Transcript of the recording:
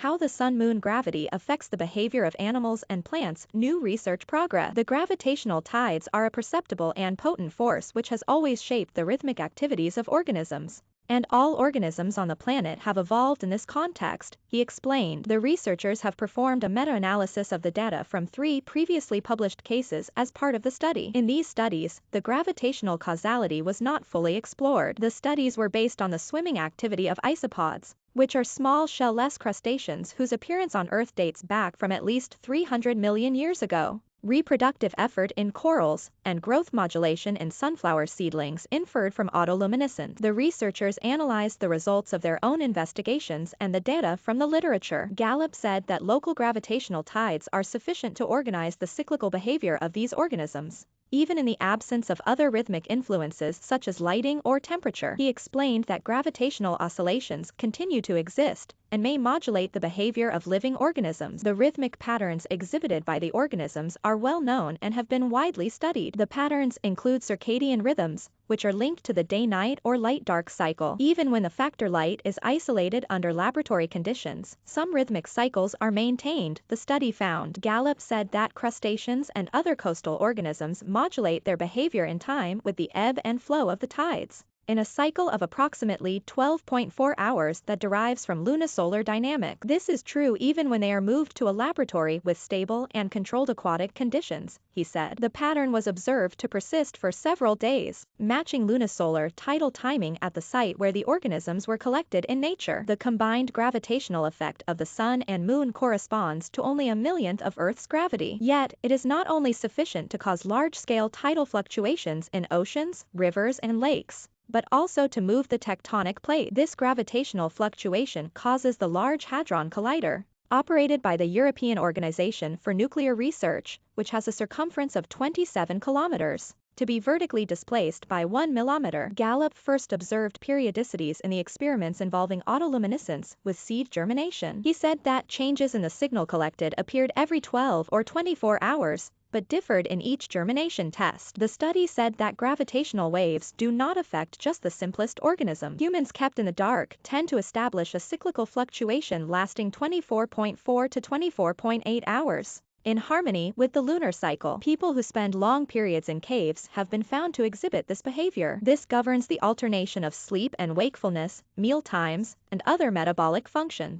How the sun-moon gravity affects the behavior of animals and plants. New research progress. The gravitational tides are a perceptible and potent force which has always shaped the rhythmic activities of organisms. And all organisms on the planet have evolved in this context, he explained. The researchers have performed a meta-analysis of the data from 3 previously published cases as part of the study. In these studies, the gravitational causality was not fully explored. The studies were based on the swimming activity of isopods, which are small shell-less crustaceans whose appearance on Earth dates back from at least 300 million years ago. Reproductive effort in corals, and growth modulation in sunflower seedlings inferred from autoluminiscence. The researchers analyzed the results of their own investigations and the data from the literature. Gallep said that local gravitational tides are sufficient to organize the cyclical behavior of these organisms, even in the absence of other rhythmic influences such as lighting or temperature. He explained that gravitational oscillations continue to exist and may modulate the behavior of living organisms. The rhythmic patterns exhibited by the organisms are well known and have been widely studied. The patterns include circadian rhythms, which are linked to the day-night or light-dark cycle. Even when the factor light is isolated under laboratory conditions, some rhythmic cycles are maintained, the study found. Gallep said that crustaceans and other coastal organisms modulate their behavior in time with the ebb and flow of the tides, in a cycle of approximately 12.4 hours that derives from lunisolar dynamics. This is true even when they are moved to a laboratory with stable and controlled aquatic conditions, he said. The pattern was observed to persist for several days, matching lunisolar tidal timing at the site where the organisms were collected in nature. The combined gravitational effect of the sun and moon corresponds to only a millionth of Earth's gravity. Yet, it is not only sufficient to cause large-scale tidal fluctuations in oceans, rivers, and lakes, but also to move the tectonic plate. This gravitational fluctuation causes the Large Hadron Collider, operated by the European Organization for Nuclear Research, which has a circumference of 27 kilometers, to be vertically displaced by 1 millimetre. Gallep first observed periodicities in the experiments involving autoluminiscence with seed germination. He said that changes in the signal collected appeared every 12 or 24 hours, but differed in each germination test. The study said that gravitational waves do not affect just the simplest organism. Humans kept in the dark tend to establish a cyclical fluctuation lasting 24.4 to 24.8 hours, in harmony with the lunar cycle. People who spend long periods in caves have been found to exhibit this behavior. This governs the alternation of sleep and wakefulness, meal times, and other metabolic functions.